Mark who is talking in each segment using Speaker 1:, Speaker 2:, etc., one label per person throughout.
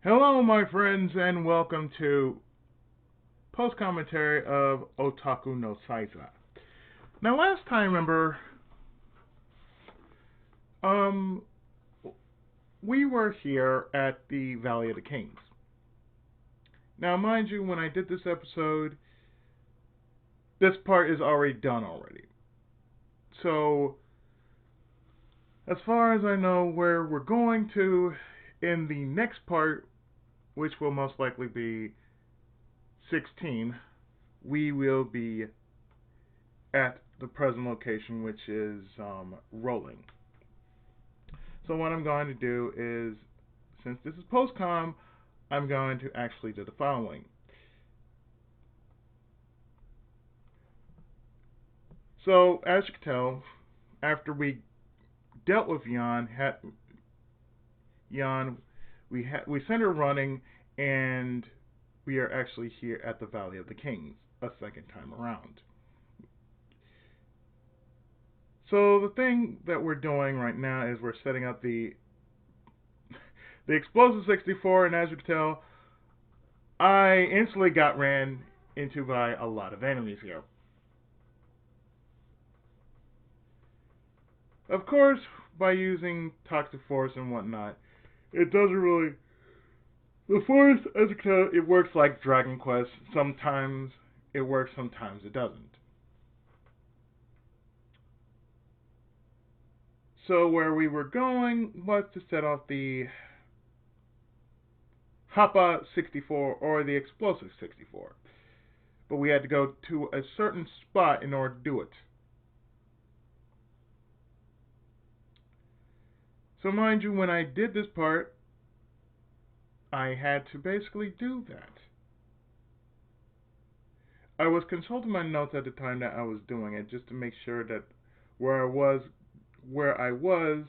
Speaker 1: Hello, my friends, and welcome to post commentary of Otaku no Seiza. Now, last time, remember, um, we were here at the Valley of the Kings. Now, mind you, when I did this episode, this part is already done already. So, as far as I know, where we're going to in the next part, which will most likely be 16, we will be at the present location, which is Rolling. So what I'm going to do is, since this is post-com, I'm going to actually do the following. So, as you can tell, after we dealt with Jan, we sent her running, and we are actually here at the Valley of the Kings a second time around. So the thing that we're doing right now is we're setting up the explosive 64, and as you can tell, I instantly got ran into by a lot of enemies here. Of course, by using toxic force and whatnot, it doesn't really. The force, as you can tell, it works like Dragon Quest. Sometimes it works, sometimes it doesn't. So where we were going was to set off the Hapa 64 or the Explosive 64. But we had to go to a certain spot in order to do it. So mind you, when I did this part, I had to basically do that. I was consulting my notes at the time that I was doing it just to make sure that where I was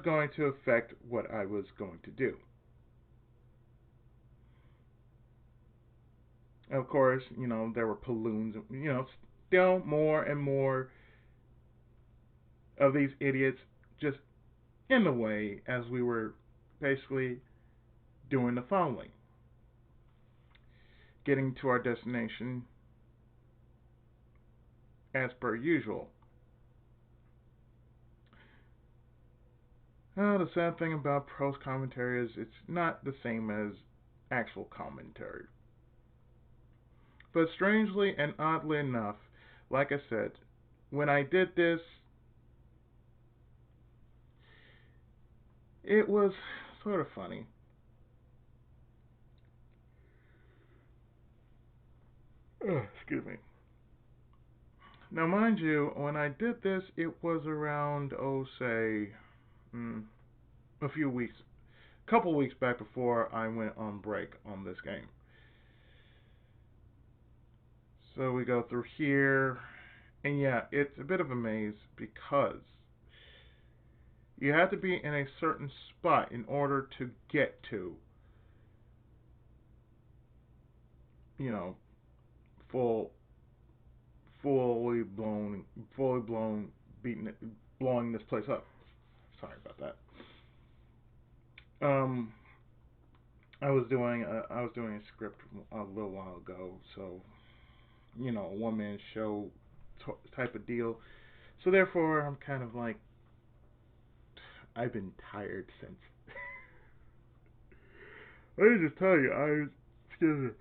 Speaker 1: going to affect what I was going to do. Of course, there were balloons, still more and more of these idiots just in the way as we were basically doing the following. Getting to our destination as per usual. The sad thing about prose commentary is it's not the same as actual commentary. But strangely and oddly enough, like I said, when I did this, it was sort of funny. Excuse me. Now, mind you, when I did this, it was around, a few weeks, a couple weeks back before I went on break on this game. So we go through here, and yeah, it's a bit of a maze because you have to be in a certain spot in order to get to, you know, full, fully blown, blowing this place up. Sorry about that. Um, I was doing a script a little while ago, so a one man show type of deal. So therefore, I'm kind of like I've been tired since. Let me just tell you, excuse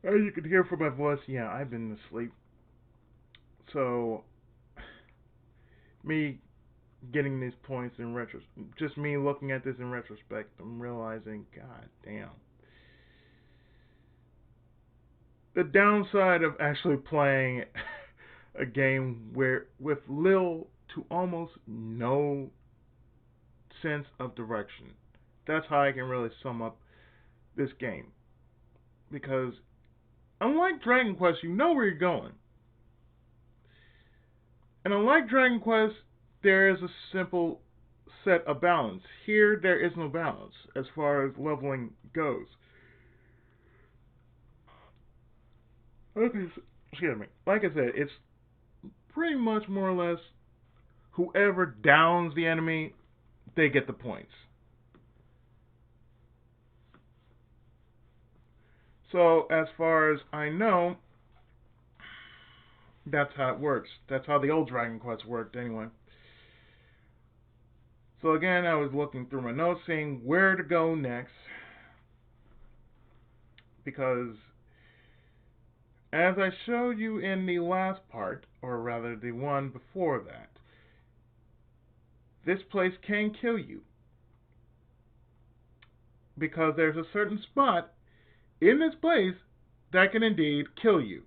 Speaker 1: me. As you can hear from my voice, yeah, I've been asleep. So me getting these points in retrospect, just me looking at this in retrospect, I'm realizing, god damn. The downside of actually playing a game where with little to almost no sense of direction. That's how I can really sum up this game. Because unlike Dragon Quest, you know where you're going. And unlike Dragon Quest, there is a simple set of balance. Here, there is no balance as far as leveling goes. Okay, excuse me. Like I said, it's pretty much more or less whoever downs the enemy, they get the points. So, as far as I know, that's how it works. That's how the old Dragon Quest worked, anyway. So, again, I was looking through my notes, seeing where to go next. Because, as I showed you in the last part, or rather the one before that, this place can kill you. Because there's a certain spot in this place that can indeed kill you.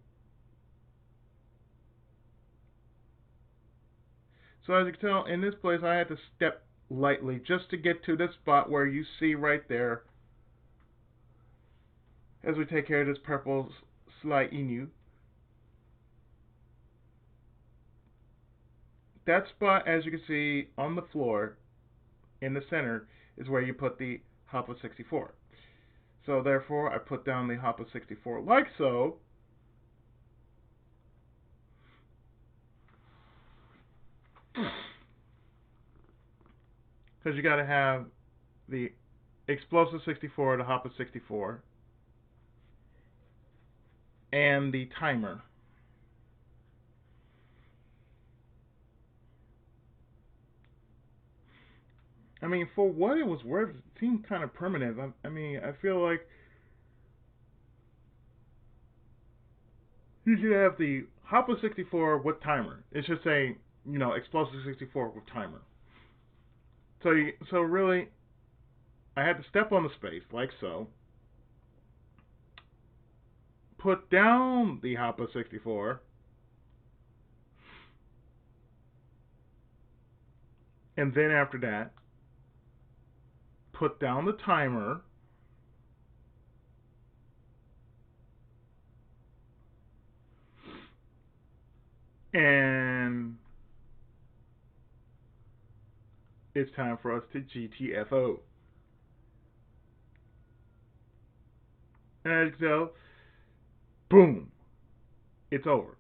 Speaker 1: So as you can tell, in this place I had to step lightly just to get to this spot where you see right there as we take care of this purple Sly Inu. That spot, as you can see on the floor in the center, is where you put the Hop of 64. So therefore I put down the Hop of 64 like so. Because you got to have the explosive 64, the Hop of 64, and the timer. I mean, for what it was worth, it seemed kind of primitive. I mean, I feel like you should have the Hop of 64 with timer. It should say, explosive 64 with timer. So really, I had to step on the space like so. Put down the Hop of 64. And then after that, put down the timer. And it's time for us to GTFO. And as you can tell, boom, it's over.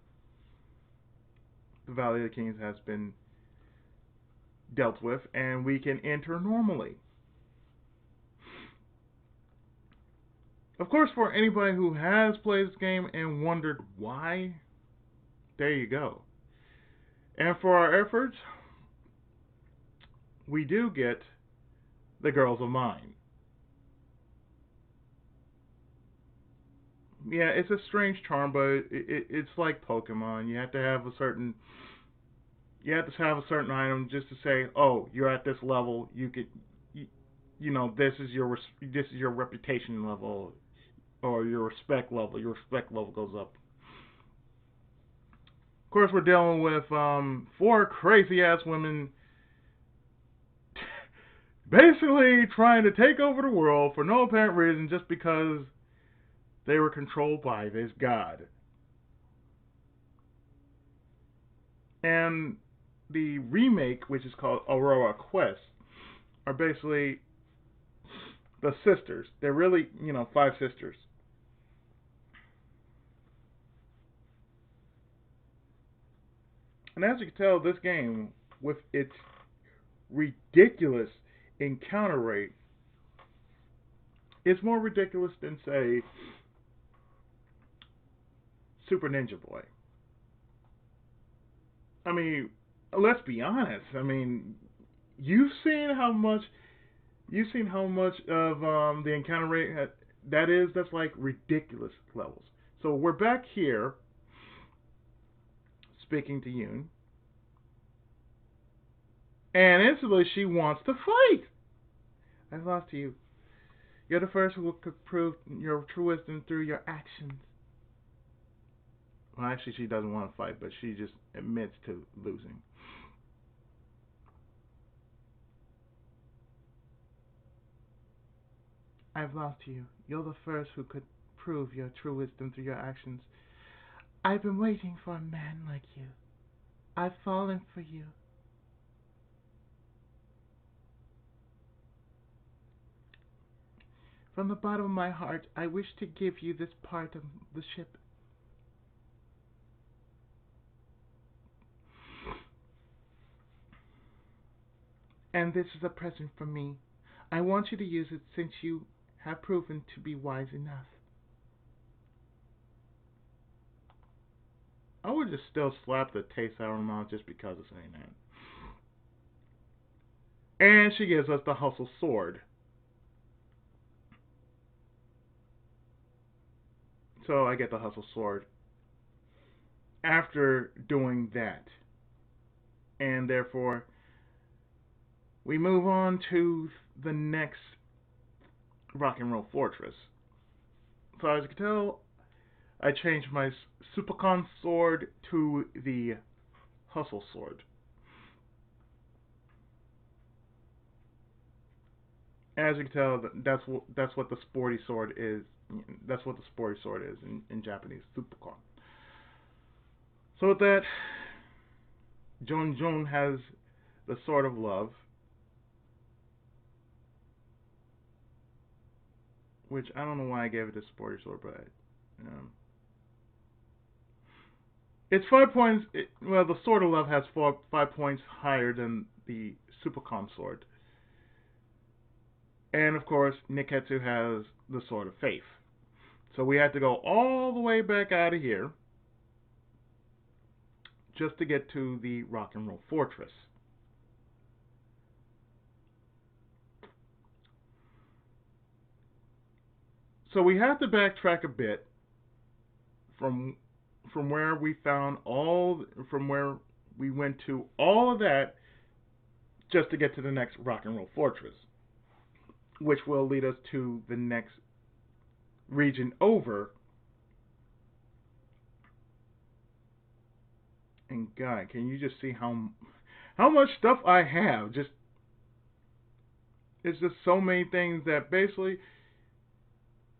Speaker 1: The Valley of the Kings has been dealt with, and we can enter normally. Of course, for anybody who has played this game and wondered why, there you go. And for our efforts, we do get the Girls of Mine. Yeah, it's a strange charm, but it's like Pokemon. You have to have a certain item just to say, oh, you're at this level. This is your reputation level, or your respect level. Your respect level goes up. Of course, we're dealing with 4 crazy ass women, basically trying to take over the world for no apparent reason, just because they were controlled by this god. And the remake, which is called Aurora Quest, are basically the sisters. They're really, 5 sisters. And as you can tell, this game, with its ridiculous encounter rate, is more ridiculous than, say, Super Ninja Boy. I mean, let's be honest. I mean, you've seen how much of the encounter rate that is. That's like ridiculous levels. So we're back here speaking to Yoon, and instantly she wants to fight. I've lost to you. You're the first who could prove your true wisdom through your actions. Well, actually, she doesn't want to fight, but she just admits to losing. I've lost to you. You're the first who could prove your true wisdom through your actions. I've been waiting for a man like you. I've fallen for you. From the bottom of my heart, I wish to give you this part of the ship. And this is a present from me. I want you to use it since you have proven to be wise enough. I would just still slap the taste out of her mouth just because of saying that. And she gives us the hustle sword. So I get the hustle sword after doing that. And therefore, we move on to the next rock and roll fortress. So as you can tell, I changed my Supercon sword to the hustle sword. As you can tell, that's what the sporty sword is. That's what the sporty sword is in Japanese, Supercon. So with that, Jun has the sword of love, which I don't know why I gave it the sporty sword, but um, it's 5 points. Well, the sword of love has 5 points higher than the Supercon sword, and of course, Niketsu has the sword of faith. So we had to go all the way back out of here just to get to the rock and roll fortress. So we have to backtrack a bit from where we found all from where we went to all of that just to get to the next rock and roll fortress, which will lead us to the next region over. And God, can you just see how much stuff I have? Just it's just so many things that basically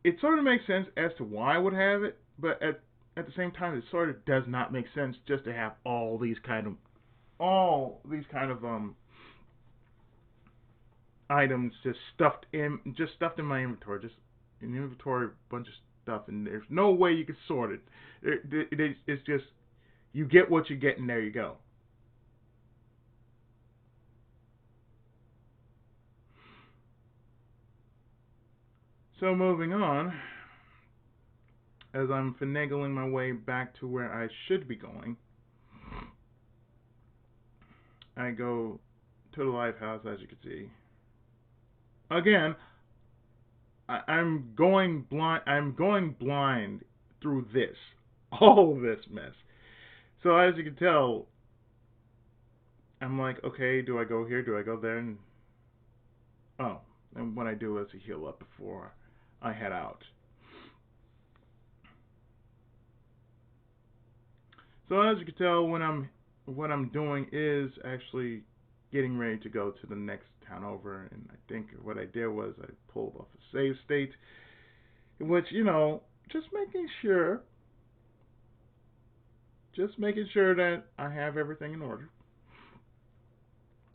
Speaker 1: it sort of makes sense as to why I would have it, but at the same time, it sort of does not make sense just to have all these kind of items just stuffed in my inventory, just an inventory bunch of stuff, and there's no way you can sort it. It's just you get what you get, and there you go. So moving on, as I'm finagling my way back to where I should be going, I go to the lighthouse, as you can see. Again, I'm going blind. I'm going blind through this, all this mess. So as you can tell, I'm like, okay, do I go here? Do I go there? And oh, and what I do is I heal up before I head out. So as you can tell, what I'm doing is actually getting ready to go to the next town over, and I think what I did was I pulled off a save state, which just making sure that I have everything in order.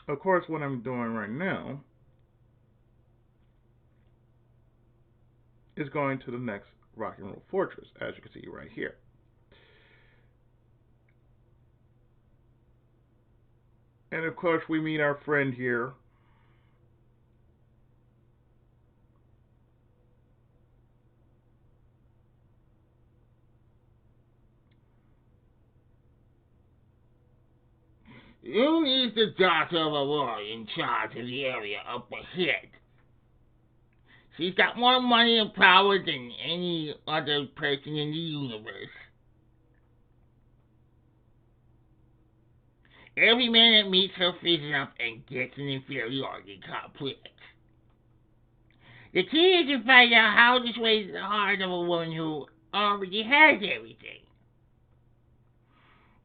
Speaker 1: Of course, what I'm doing right now is going to the next rock and roll fortress, as you can see right here. And of course, we meet our friend here.
Speaker 2: You need the daughter of a warrior in charge of the area up ahead. She's got more money and power than any other person in the universe. Every man that meets her freezes up and gets an inferiority complex. The key is to find out how to sway the heart of a woman who already has everything.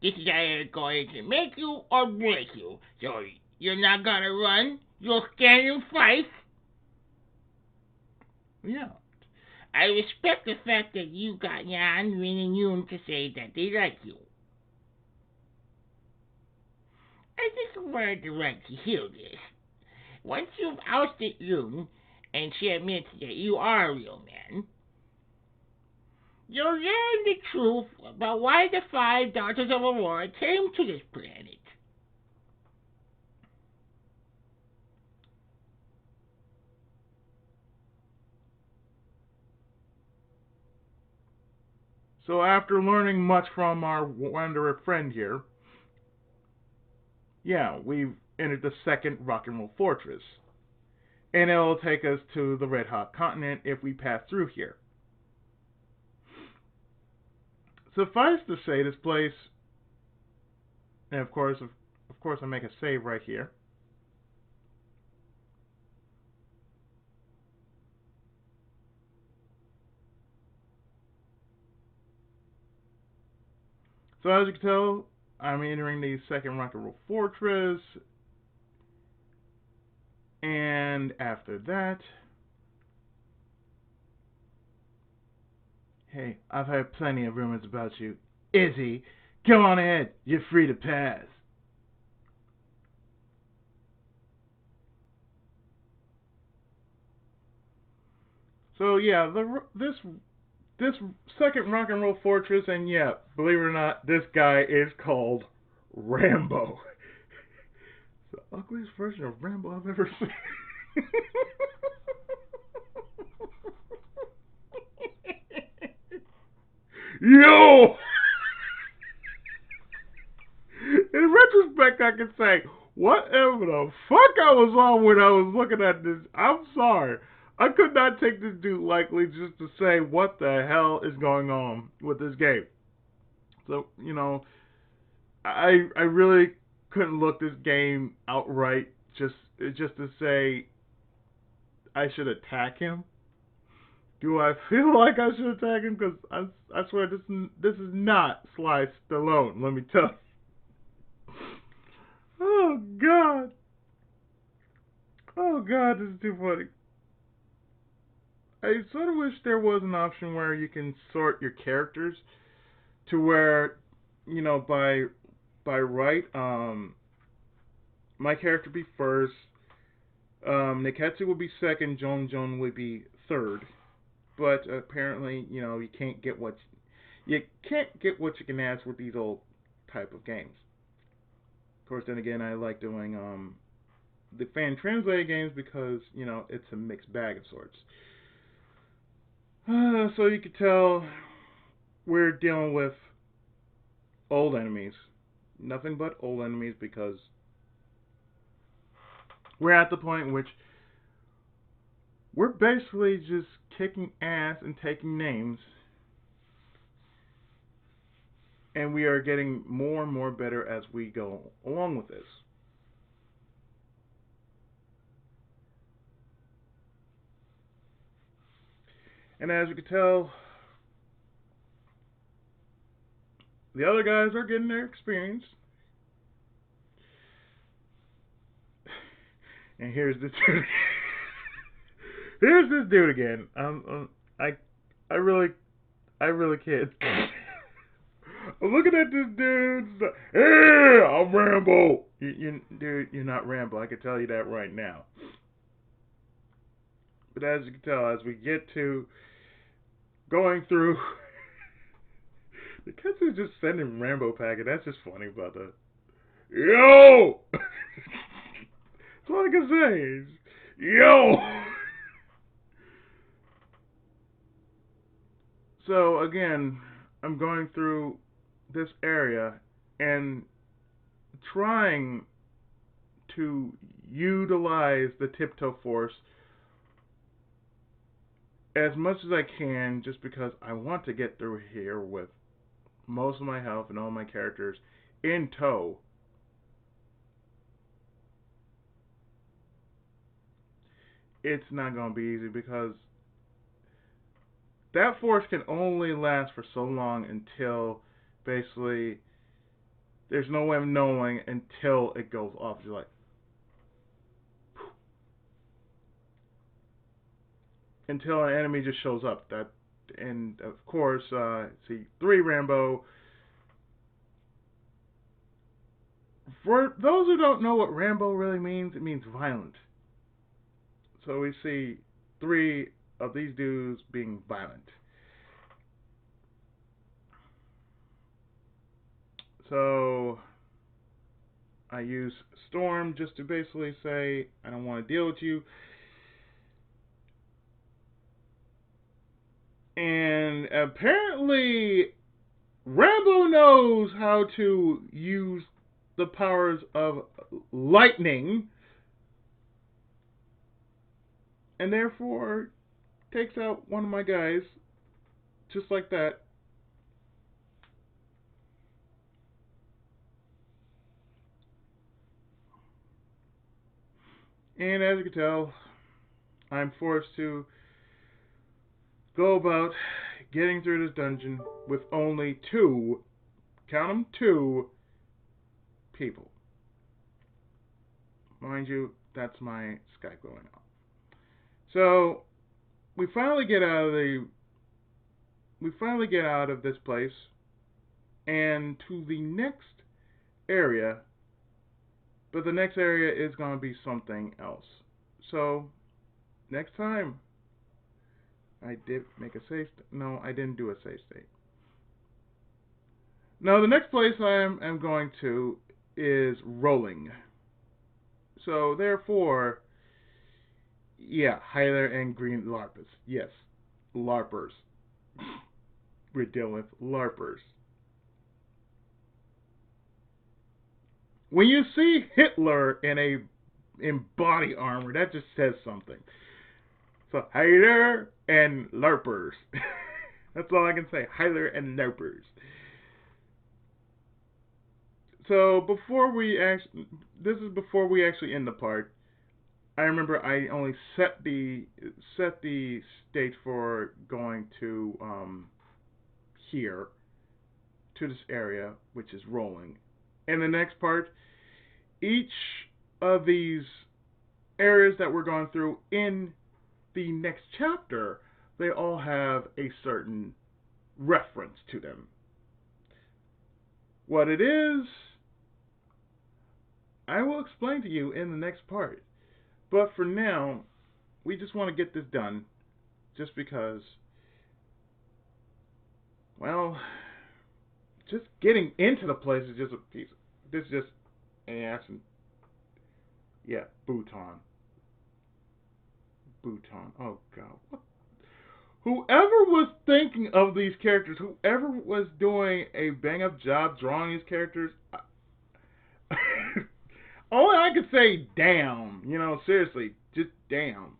Speaker 2: This is either going to make you or break you. So you're not gonna run, you'll stand and fight.
Speaker 1: Yeah.
Speaker 2: I respect the fact that you got Yan, Rin, and Yoon to say that they like you. I just wanted the right to hear this. Once you've ousted Yoon, and she admits that you are a real man, you'll learn the truth about why the 5 Daughters of Aurora came to this planet.
Speaker 1: So after learning much from our wanderer friend here, yeah, we've entered the second rock and roll fortress. And it'll take us to the Red Hot Continent if we pass through here. Suffice to say, this place, and of course, I make a save right here. So as you can tell, I'm entering the second rock and roll fortress, and after that, hey, I've heard plenty of rumors about you. Izzy, go on ahead. You're free to pass. So yeah, this second rock and roll fortress, and yeah, believe it or not, this guy is called Rambo. It's the ugliest version of Rambo I've ever seen. Yo! In retrospect, I can say, whatever the fuck I was on when I was looking at this, I'm sorry. I could not take this dude lightly just to say what the hell is going on with this game. So, I really couldn't look this game outright just to say I should attack him. Do I feel like I should attack him? Because I swear this is not Sly Stallone, let me tell you. Oh, God. Oh, God, this is too funny. I sort of wish there was an option where you can sort your characters to where, by right, my character be first, Neketsu would be second, Joan would be third. But apparently, you can't get what you can ask with these old type of games. Of course, then again, I like doing the fan translated games because it's a mixed bag of sorts. So you can tell we're dealing with old enemies, nothing but old enemies, because we're at the point in which we're basically just kicking ass and taking names. And we are getting more and more better as we go along with this. And as you can tell, the other guys are getting their experience. And here's this dude. Here's this dude again. I really can't. I'm looking at this dude. Hey, I'm Rambo. Dude, you're not Rambo. I can tell you that right now. But as you can tell, as we get to going through, the kids are just sending Rambo packet. That's just funny about that. Yo! That's all I can say is, yo! So again, I'm going through this area and trying to utilize the tiptoe force as much as I can, just because I want to get through here with most of my health and all my characters in tow. It's not going to be easy because that force can only last for so long until basically there's no way of knowing until it goes off. You're like, until an enemy just shows up. And of course, see, 3 Rambo. For those who don't know what Rambo really means, it means violent. So we see 3 of these dudes being violent. So I use Storm just to basically say, I don't want to deal with you. And apparently Rambo knows how to use the powers of lightning, and therefore takes out one of my guys just like that. And as you can tell, I'm forced to go about getting through this dungeon with only two, count them, two people. Mind you, that's my Skype going out. So we finally get out of this place and to the next area, but the next area is going to be something else. So next time, I did make a save. No, I didn't do a save state. Now the next place I am going to is rolling. So therefore, yeah, Hyler and Green LARPers. Yes, LARPers. We're dealing with LARPers. When you see Hitler in body armor, that just says something. So Hyler and LARPers. That's all I can say. Hyler and LARPers. So before we actually end the part. I remember I only set the state for going to here to this area, which is rolling. In the next part, each of these areas that we're going through in the next chapter, they all have a certain reference to them. What it is, I will explain to you in the next part. But for now, we just want to get this done, just because, well, just getting into the place is just a piece. This is just an ass and, yeah, Bhutan. Oh God, what? Whoever was thinking of these characters, whoever was doing a bang up job drawing these characters. Only I could say, damn. Seriously, just damn.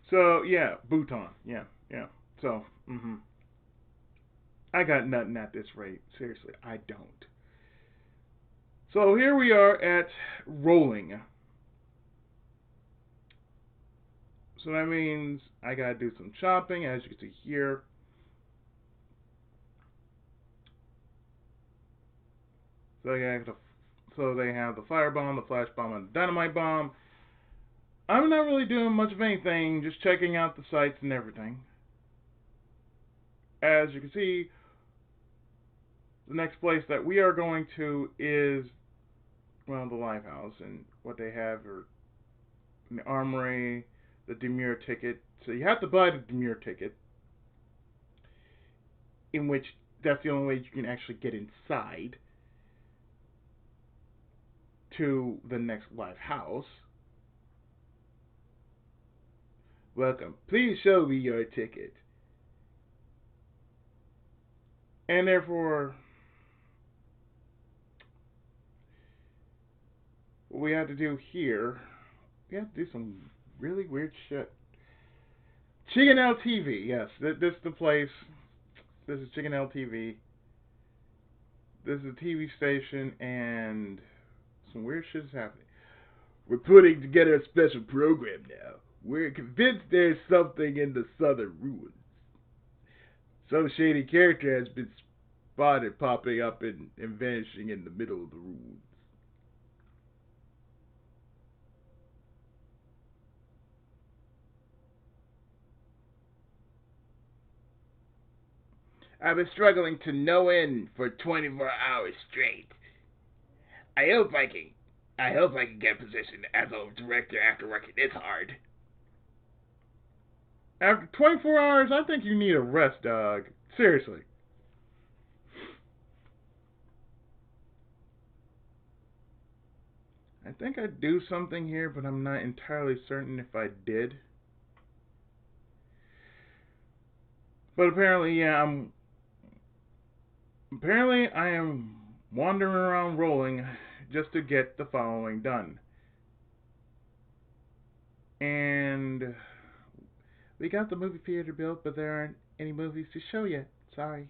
Speaker 1: So, yeah, Bhutan. Yeah. So, I got nothing at this rate. Seriously, I don't. So, here we are at rolling. So, that means I gotta do some shopping, as you can see here. So they have the firebomb, the flash bomb, and the dynamite bomb. I'm not really doing much of anything, just checking out the sites and everything. As you can see, the next place that we are going to is, well, the live house, and what they have are the armory, the demure ticket. So you have to buy the demure ticket, in which that's the only way you can actually get inside to the next live house. Welcome. Please show me your ticket. And therefore, what we have to do here, we have to do some really weird shit. Chicken LTV, yes, this is the place. This is Chicken LTV. This is a TV station, and some weird shit is happening. We're putting together a special program now. We're convinced there's something in the southern ruins. Some shady character has been spotted popping up and vanishing in the middle of the ruins. I've been struggling to no end for 24 hours straight. I hope I can get a position as a director after working this hard. After 24 hours, I think you need a rest, dog. Seriously. I think I do something here, but I'm not entirely certain if I did. But apparently, yeah, apparently I am wandering around rolling just to get the following done. And we got the movie theater built, but there aren't any movies to show yet. Sorry.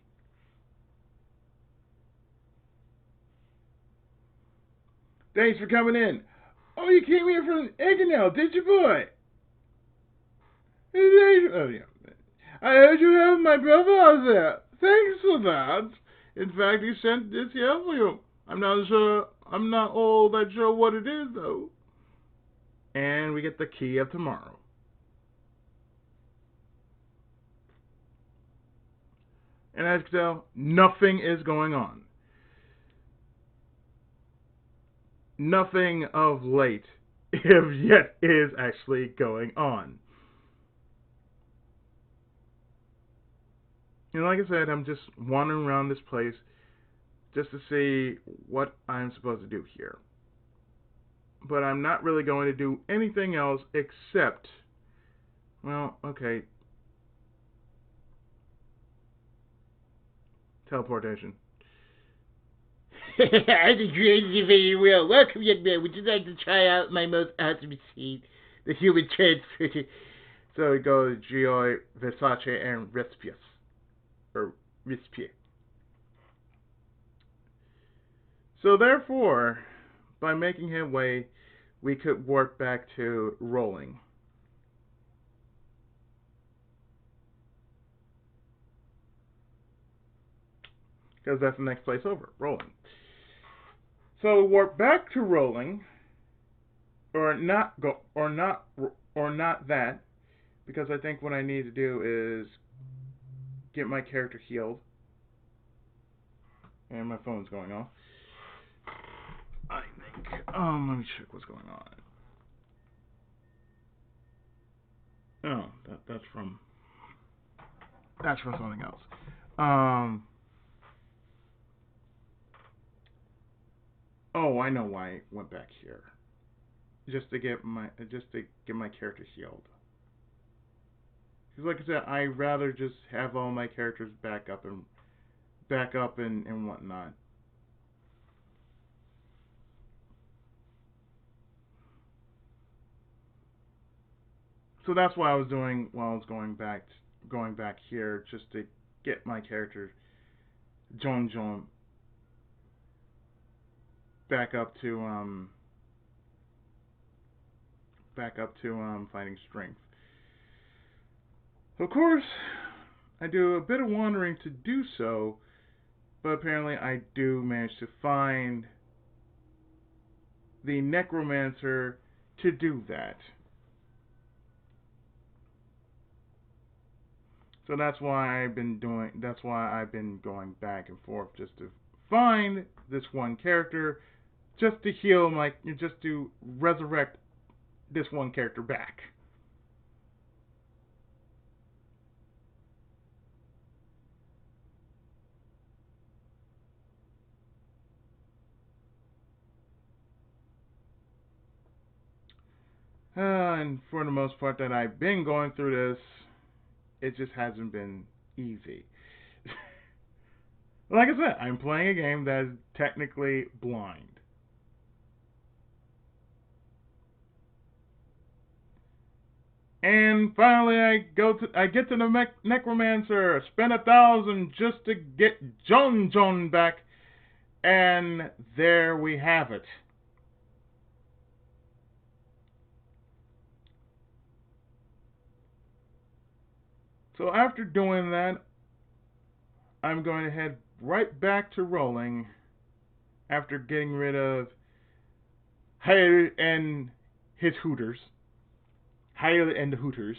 Speaker 1: Thanks for coming in. Oh, you came here from Eggenell, did you, boy? Oh, yeah. I heard you have my brother out there. Thanks for that. In fact, he sent this here for you. I'm not all that sure what it is, though. And we get the key of tomorrow. And as you can tell, nothing is going on. Nothing of late, if yet, is actually going on. And like I said, I'm just wandering around this place just to see what I'm supposed to do here. But I'm not really going to do anything else except, well, okay, teleportation.
Speaker 2: I agree you very well. Welcome, young man. Would you like to try out my most awesome machine, the human transfer?
Speaker 1: So we go to Gioi, Versace, and Respius. Or Respie. So therefore, by making headway, we could work back to rolling. Because that's the next place over, rolling. So work back to rolling, or not that, because I think what I need to do is get my character healed. And my phone's going off. I think. Let me check what's going on. Oh, that's from something else. Oh, I know why I went back here. Just to get my character healed. Because like I said, I'd rather just have all my characters back up and whatnot. So that's what I was doing while I was going back here, just to get my character John back up to fighting strength. Of course, I do a bit of wandering to do so, but apparently I do manage to find the necromancer to do that. So that's why I've been going back and forth just to find this one character, just to resurrect this one character back. And for the most part that I've been going through this, it just hasn't been easy. Like I said, I'm playing a game that is technically blind. And finally, I get to the necromancer, spend 1,000 just to get John back, and there we have it. So after doing that, I'm going to head right back to rolling after getting rid of Haley and his Hooters. Haley and the Hooters.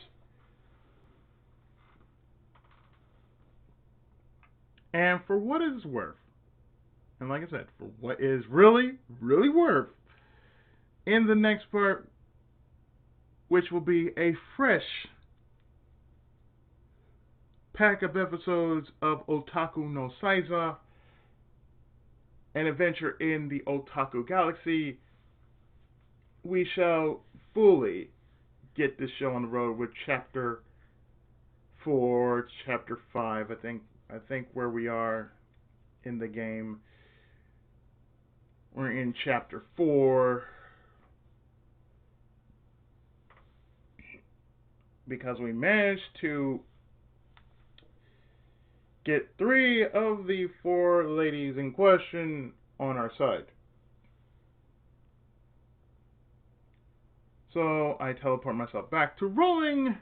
Speaker 1: And for what it's worth, and like I said, for what is really, really worth, in the next part, which will be a fresh pack of episodes of Otaku no Seiza, an adventure in the Otaku galaxy, we shall fully get this show on the road with chapter for chapter 5. I think where we are in the game, we're in chapter 4, because we managed to get 3 of the 4 ladies in question on our side. So I teleport myself back to rolling.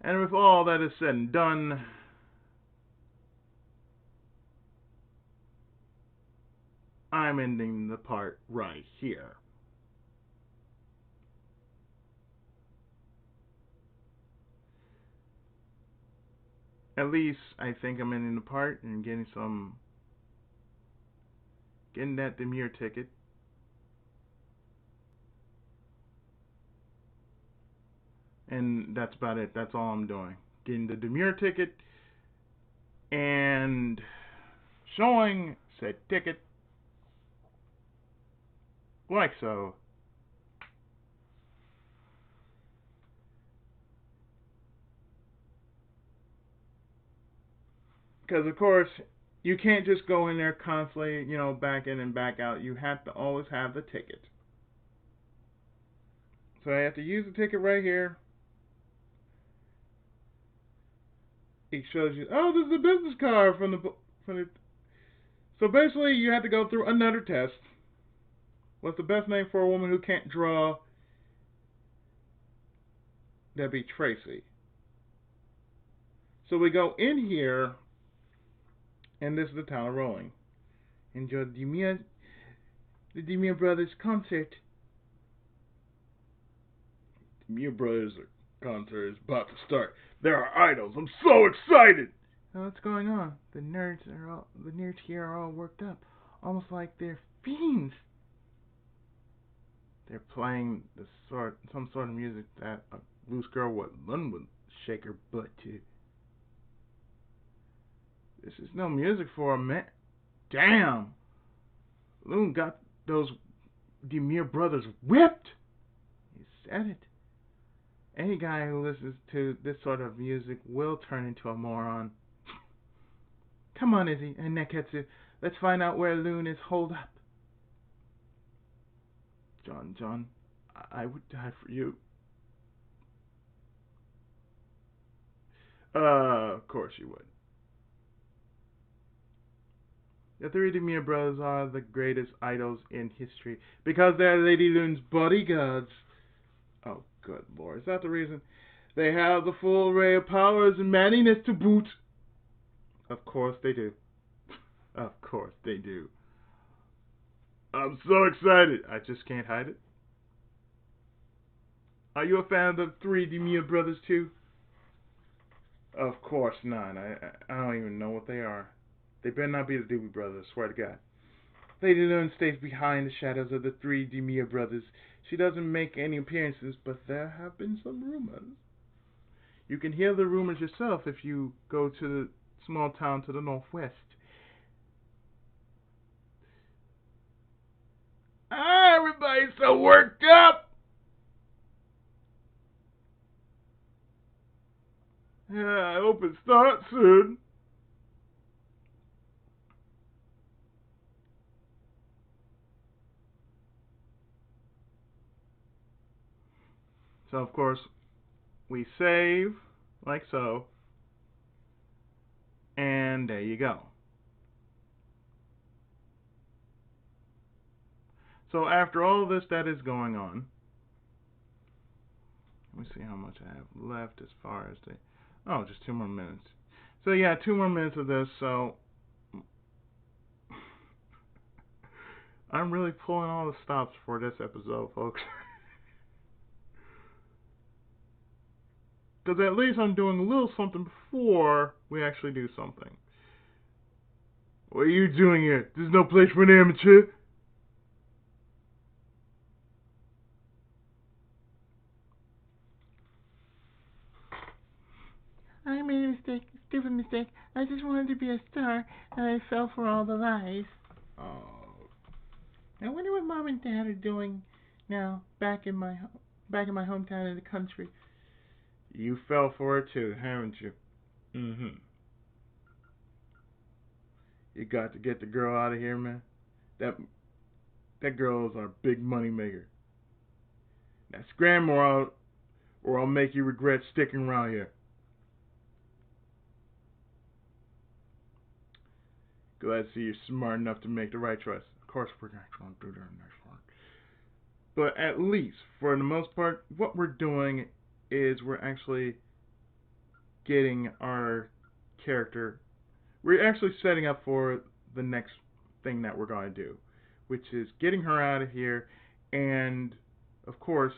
Speaker 1: And with all that is said and done, I'm ending the part right here. At least I think I'm ending the part and getting that demure ticket. And that's about it. That's all I'm doing. Getting the demure ticket and showing said ticket like so. Because of course, you can't just go in there constantly, back in and back out. You have to always have the ticket. So I have to use the ticket right here. It shows you, oh, this is a business card from the. So basically, you have to go through another test. What's the best name for a woman who can't draw? That'd be Tracy. So we go in here, and this is the town of Rolling. Enjoy the Demir Brothers concert. Demir Brothers concert is about to start. There are idols. I'm so excited. Now what's going on? The nerds here are all worked up, almost like they're fiends. They're playing some sort of music that a loose girl would shake her butt to. This is no music for a man. Damn! Loon got those Demir brothers whipped. He said it. Any guy who listens to this sort of music will turn into a moron. Come on, Izzy and Neketsu. Let's find out where Loon is holed up. John, I would die for you. Of course you would. The 3 Demir brothers are the greatest idols in history because they're Lady Loon's bodyguards. Oh, good lord. Is that the reason? They have the full array of powers and manliness to boot. Of course they do. Of course they do. I'm so excited. I just can't hide it. Are you a fan of the 3 Demir brothers too? Of course not. I don't even know what they are. They better not be the Doobie Brothers, swear to God. Lady Loon stays behind the shadows of the 3 Demir brothers. She doesn't make any appearances, but there have been some rumors. You can hear the rumors yourself if you go to the small town to the northwest. Everybody's so worked up! Yeah, I hope it starts soon. So, of course, we save, like so, and there you go. So, after all this that is going on, let me see how much I have left as far as the... Oh, just 2 more minutes. So, yeah, 2 more minutes of this, so... I'm really pulling all the stops for this episode, folks. Because at least I'm doing a little something before we actually do something. What are you doing here? There's no place for an amateur. I made a mistake, stupid mistake. I just wanted to be a star, and I fell for all the lies. Oh. I wonder what Mom and Dad are doing now, back in my home. back in my hometown in the country. You fell for it too, haven't you? Mm-hmm. You got to get the girl out of here, man. That girl is our big money maker. Now scram or I'll make you regret sticking around here. Glad to see you're smart enough to make the right choice. Of course, we're not going to do that next one. But at least, for the most part, what we're doing is we're actually getting our character. We're actually setting up for the next thing that we're going to do, which is getting her out of here, and, of course,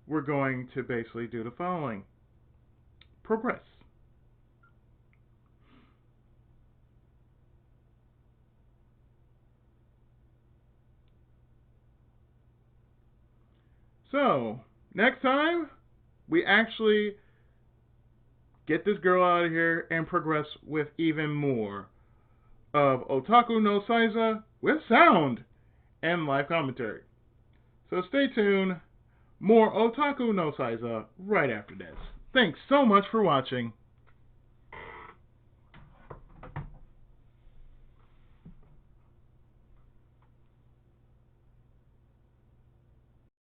Speaker 1: we're going to basically do the following. Progress. So, next time, we actually get this girl out of here and progress with even more of Otaku no Seiza with sound and live commentary. So stay tuned. More Otaku no Seiza right after this. Thanks so much for watching.